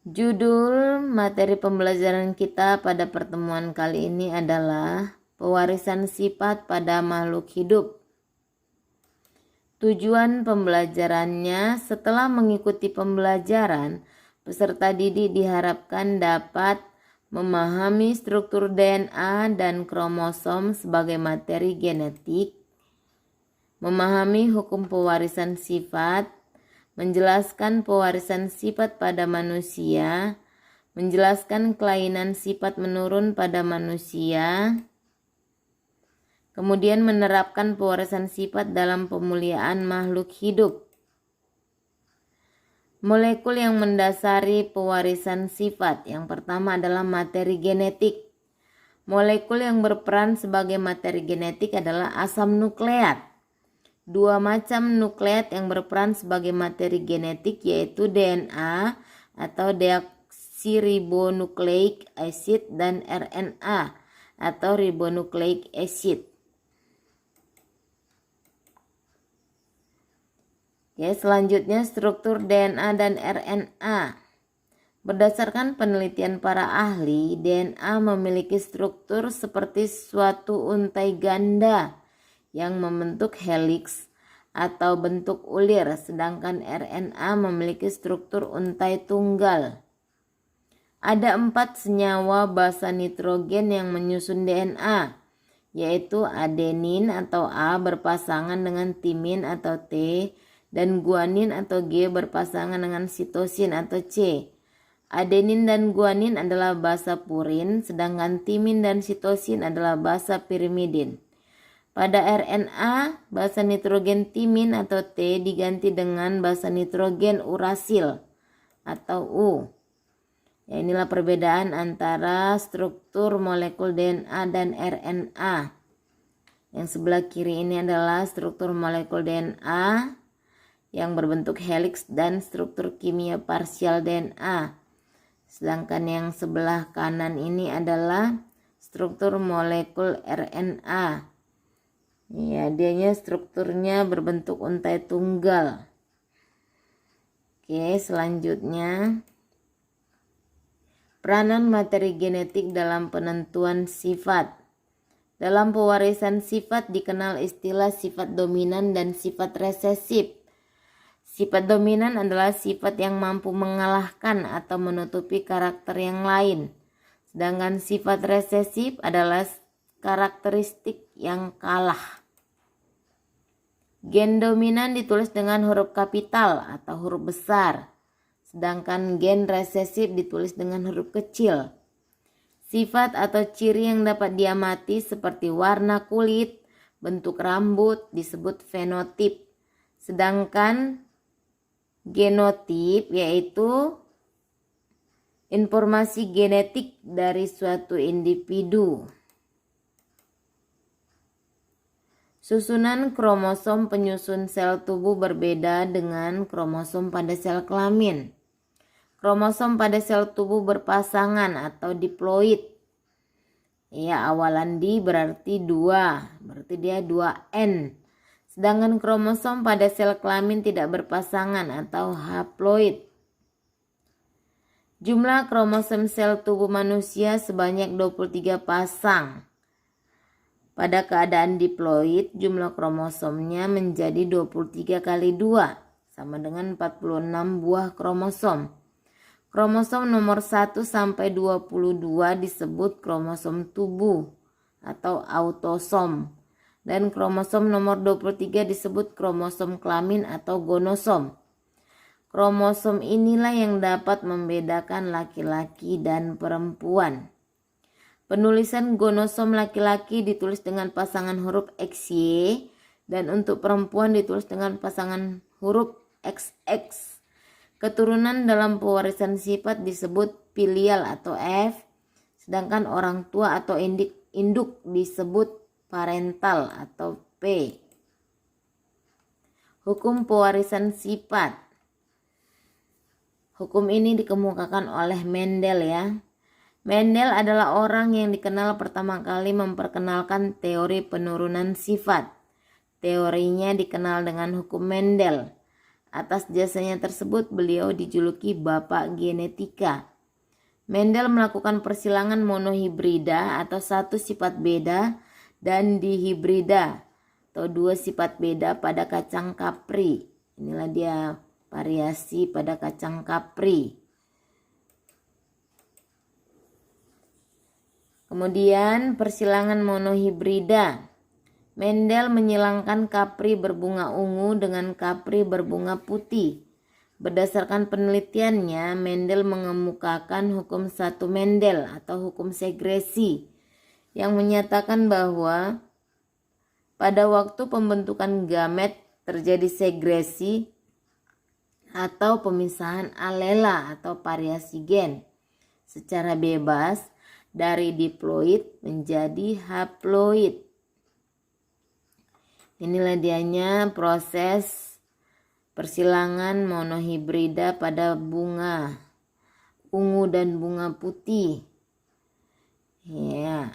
Judul materi pembelajaran kita pada pertemuan kali ini adalah pewarisan sifat pada makhluk hidup. Tujuan pembelajarannya, setelah mengikuti pembelajaran, peserta didik diharapkan dapat memahami struktur DNA dan kromosom sebagai materi genetik, memahami hukum pewarisan sifat, menjelaskan pewarisan sifat pada manusia, menjelaskan kelainan sifat menurun pada manusia, kemudian menerapkan pewarisan sifat dalam pemuliaan makhluk hidup. Molekul yang mendasari pewarisan sifat. Yang pertama adalah materi genetik. Molekul yang berperan sebagai materi genetik adalah asam nukleat. Dua macam nukleat yang berperan sebagai materi genetik yaitu DNA atau deoksiribonucleic acid dan RNA atau ribonucleic acid. Oke, selanjutnya struktur DNA dan RNA. Berdasarkan penelitian para ahli, DNA memiliki struktur seperti suatu untai ganda yang membentuk heliks atau bentuk ulir, sedangkan RNA memiliki struktur untai tunggal. Ada 4 senyawa basa nitrogen yang menyusun DNA, yaitu adenin atau A berpasangan dengan timin atau T, dan guanin atau G berpasangan dengan sitosin atau C. Adenin dan guanin adalah basa purin, sedangkan timin dan sitosin adalah basa pirimidin. Pada RNA, basa nitrogen timin atau T diganti dengan basa nitrogen urasil atau U. Ya, inilah perbedaan antara struktur molekul DNA dan RNA. Yang sebelah kiri ini adalah struktur molekul DNA yang berbentuk heliks dan struktur kimia parsial DNA. Sedangkan yang sebelah kanan ini adalah struktur molekul RNA. Ya, dianya strukturnya berbentuk untai tunggal. Oke, selanjutnya peranan materi genetik dalam penentuan sifat. Dalam pewarisan sifat dikenal istilah sifat dominan dan sifat resesif. Sifat dominan adalah sifat yang mampu mengalahkan atau menutupi karakter yang lain. Sedangkan sifat resesif adalah karakteristik yang kalah. Gen dominan ditulis dengan huruf kapital atau huruf besar, sedangkan gen resesif ditulis dengan huruf kecil. Sifat atau ciri yang dapat diamati seperti warna kulit, bentuk rambut disebut fenotip, sedangkan genotip yaitu informasi genetik dari suatu individu. Susunan kromosom penyusun sel tubuh berbeda dengan kromosom pada sel kelamin. Kromosom pada sel tubuh berpasangan atau diploid. Ya, awalan di berarti 2, berarti dia 2N. Sedangkan kromosom pada sel kelamin tidak berpasangan atau haploid. Jumlah kromosom sel tubuh manusia sebanyak 23 pasang. Pada keadaan diploid, jumlah kromosomnya menjadi 23 kali 2, sama dengan 46 buah kromosom. Kromosom nomor 1 sampai 22 disebut kromosom tubuh atau autosom. Dan kromosom nomor 23 disebut kromosom kelamin atau gonosom. Kromosom inilah yang dapat membedakan laki-laki dan perempuan. Penulisan gonosom laki-laki ditulis dengan pasangan huruf XY dan untuk perempuan ditulis dengan pasangan huruf XX. Keturunan dalam pewarisan sifat disebut filial atau F, sedangkan orang tua atau induk disebut parental atau P. Hukum pewarisan sifat. Hukum ini dikemukakan oleh Mendel ya. Mendel adalah orang yang dikenal pertama kali memperkenalkan teori penurunan sifat. Teorinya dikenal dengan hukum Mendel. Atas jasanya tersebut beliau dijuluki Bapak Genetika. Mendel melakukan persilangan monohibrida atau satu sifat beda dan dihibrida atau dua sifat beda pada kacang kapri. Inilah dia variasi pada kacang kapri. Kemudian persilangan monohibrida. Mendel menyilangkan kapri berbunga ungu dengan kapri berbunga putih. Berdasarkan penelitiannya, Mendel mengemukakan hukum satu Mendel atau hukum segresi yang menyatakan bahwa pada waktu pembentukan gamet terjadi segresi atau pemisahan alela atau variasi gen secara bebas dari diploid menjadi haploid. Inilah dianya proses persilangan monohibrida pada bunga ungu dan bunga putih. Ya,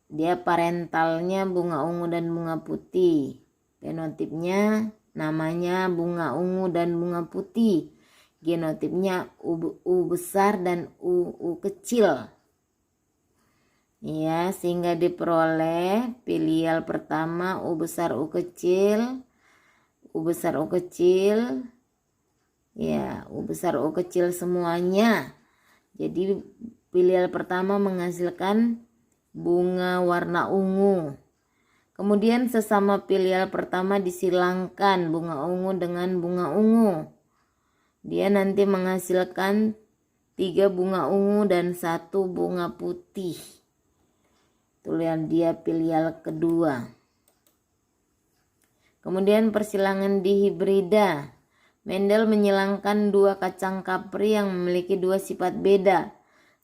dia parentalnya bunga ungu dan bunga putih. Fenotipnya namanya bunga ungu dan bunga putih. Genotipnya U besar dan U kecil. Ya, sehingga diperoleh filial pertama U besar U kecil. U besar U kecil, ya U besar U kecil semuanya. Jadi filial pertama menghasilkan bunga warna ungu. Kemudian sesama filial pertama disilangkan bunga ungu dengan bunga ungu. Dia nanti menghasilkan 3 bunga ungu dan 1 bunga putih. Itulah dia filial kedua. Kemudian persilangan dihibrida. Mendel menyilangkan 2 kacang kapri yang memiliki 2 sifat beda.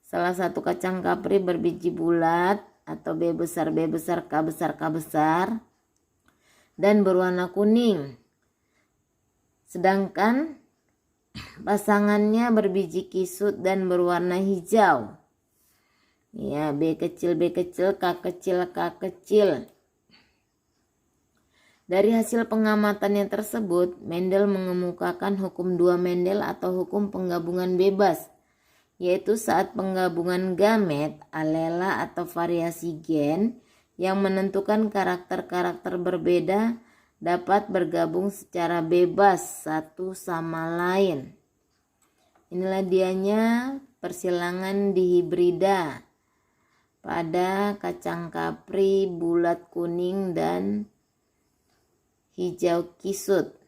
Salah satu kacang kapri berbiji bulat atau B besar B besar K besar K besar dan berwarna kuning. Sedangkan pasangannya berbiji kisut dan berwarna hijau. Ya, B kecil K kecil. Dari hasil pengamatannya tersebut, Mendel mengemukakan hukum 2 Mendel atau hukum penggabungan bebas, yaitu saat penggabungan gamet, alela atau variasi gen yang menentukan karakter-karakter berbeda dapat bergabung secara bebas satu sama lain. Inilah dianya persilangan dihibrida pada kacang kapri bulat kuning dan hijau kisut.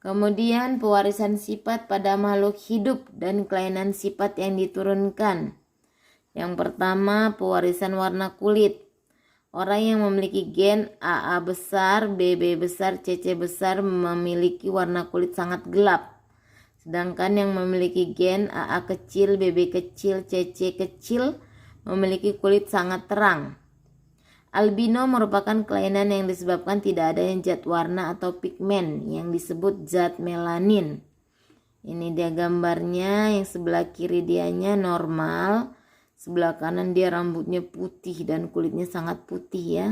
Kemudian pewarisan sifat pada makhluk hidup dan kelainan sifat yang diturunkan. Yang pertama, pewarisan warna kulit. Orang yang memiliki gen AA besar, BB besar, CC besar memiliki warna kulit sangat gelap. Sedangkan yang memiliki gen AA kecil, BB kecil, CC kecil memiliki kulit sangat terang. Albino merupakan kelainan yang disebabkan tidak adanya zat warna atau pigmen yang disebut zat melanin. Ini dia gambarnya, yang sebelah kiri dianya normal, sebelah kanan dia rambutnya putih dan kulitnya sangat putih ya.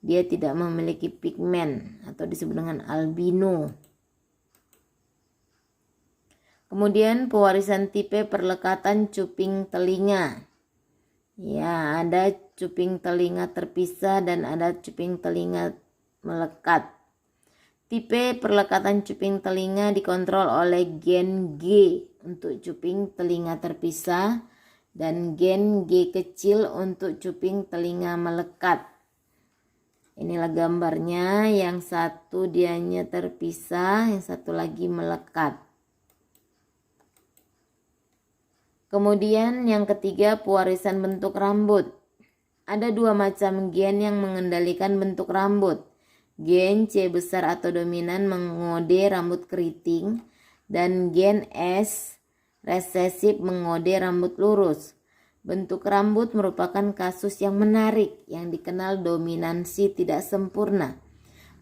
Dia tidak memiliki pigmen atau disebut dengan albino. Kemudian pewarisan tipe perlekatan cuping telinga. Ya, ada cuping telinga terpisah dan ada cuping telinga melekat. Tipe perlekatan cuping telinga dikontrol oleh gen G untuk cuping telinga terpisah dan gen G kecil untuk cuping telinga melekat. Inilah gambarnya, yang satu dianya terpisah, yang satu lagi melekat. Kemudian yang ketiga, pewarisan bentuk rambut. Ada 2 macam gen yang mengendalikan bentuk rambut. Gen C besar atau dominan mengode rambut keriting dan gen S resesif mengode rambut lurus. Bentuk rambut merupakan kasus yang menarik yang dikenal dominansi tidak sempurna.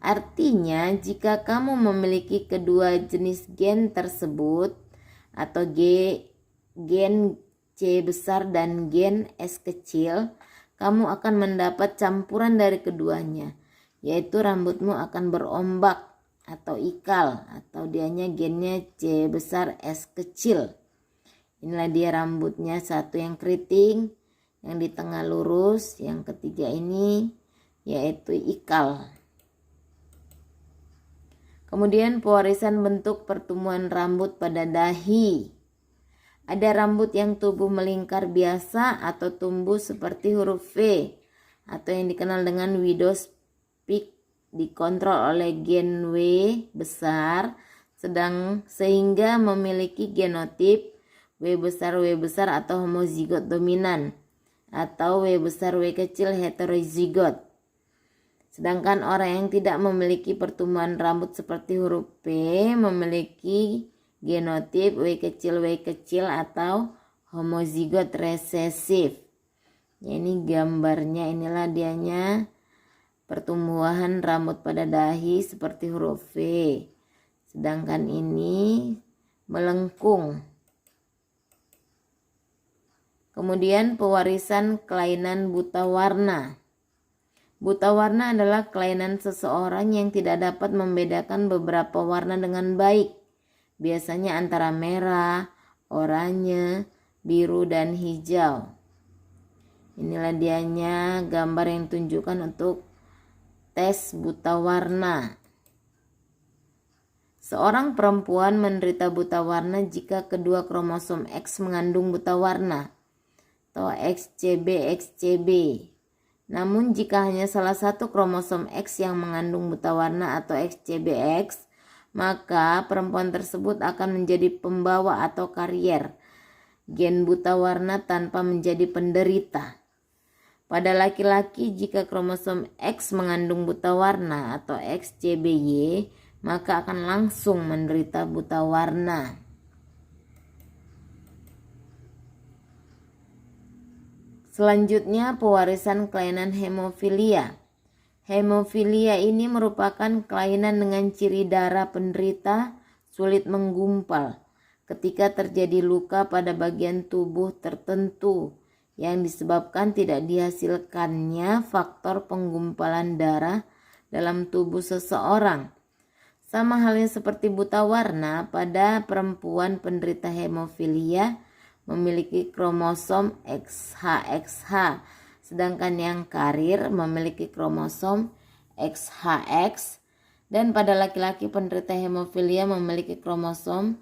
Artinya, jika kamu memiliki kedua jenis gen tersebut atau gen C besar dan gen S kecil, kamu akan mendapat campuran dari keduanya. yaitu rambutmu akan berombak atau ikal, atau dianya gennya C besar S kecil. Inilah dia rambutnya, satu yang keriting, yang di tengah lurus, yang ketiga ini yaitu ikal. Kemudian pewarisan bentuk pertumbuhan rambut pada dahi. Ada rambut yang tumbuh melingkar biasa atau tumbuh seperti huruf V atau yang dikenal dengan widow's peak, dikontrol oleh gen W besar sehingga memiliki genotip W besar atau homozigot dominan atau W besar W kecil heterozigot. Sedangkan orang yang tidak memiliki pertumbuhan rambut seperti huruf P memiliki genotip W kecil atau homozigot resesif. Ya, ini gambarnya, inilah dianya pertumbuhan rambut pada dahi seperti huruf V. Sedangkan ini melengkung. Kemudian pewarisan kelainan buta warna. Buta warna adalah kelainan seseorang yang tidak dapat membedakan beberapa warna dengan baik. Biasanya antara merah, oranye, biru, dan hijau. Inilah dianya gambar yang ditunjukkan untuk tes buta warna. Seorang perempuan menderita buta warna jika kedua kromosom X mengandung buta warna atau XCB. Namun jika hanya salah satu kromosom X yang mengandung buta warna atau XCBX, maka perempuan tersebut akan menjadi pembawa atau karier gen buta warna tanpa menjadi penderita. Pada laki-laki jika kromosom X mengandung buta warna atau XCBY, maka akan langsung menderita buta warna. Selanjutnya pewarisan kelainan hemofilia. Hemofilia ini merupakan kelainan dengan ciri darah penderita sulit menggumpal ketika terjadi luka pada bagian tubuh tertentu yang disebabkan tidak dihasilkannya faktor penggumpalan darah dalam tubuh seseorang. Sama halnya seperti buta warna, pada perempuan penderita hemofilia memiliki kromosom XHXH, sedangkan yang karier memiliki kromosom XHX, dan pada laki-laki penderita hemofilia memiliki kromosom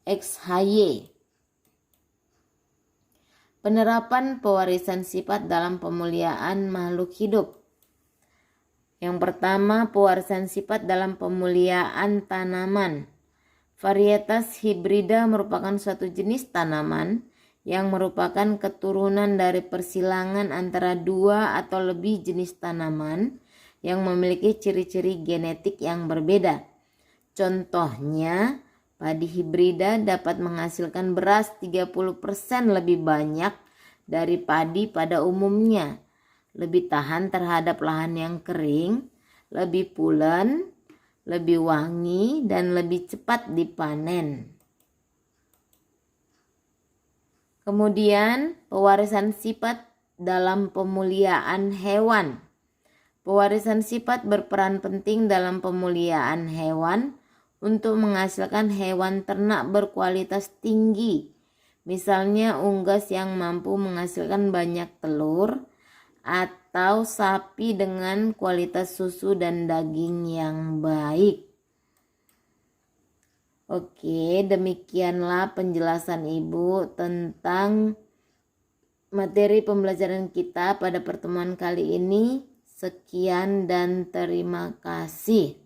XHY. Penerapan pewarisan sifat dalam pemuliaan makhluk hidup. Yang pertama, pewarisan sifat dalam pemuliaan tanaman. Varietas hibrida merupakan suatu jenis tanaman yang merupakan keturunan dari persilangan antara dua atau lebih jenis tanaman yang memiliki ciri-ciri genetik yang berbeda. Contohnya, padi hibrida dapat menghasilkan beras 30% lebih banyak dari padi pada umumnya, lebih tahan terhadap lahan yang kering, lebih pulen, lebih wangi, dan lebih cepat dipanen. Kemudian, pewarisan sifat dalam pemuliaan hewan. Pewarisan sifat berperan penting dalam pemuliaan hewan untuk menghasilkan hewan ternak berkualitas tinggi, misalnya unggas yang mampu menghasilkan banyak telur, atau sapi dengan kualitas susu dan daging yang baik. Oke, demikianlah penjelasan Ibu tentang materi pembelajaran kita pada pertemuan kali ini. Sekian dan terima kasih.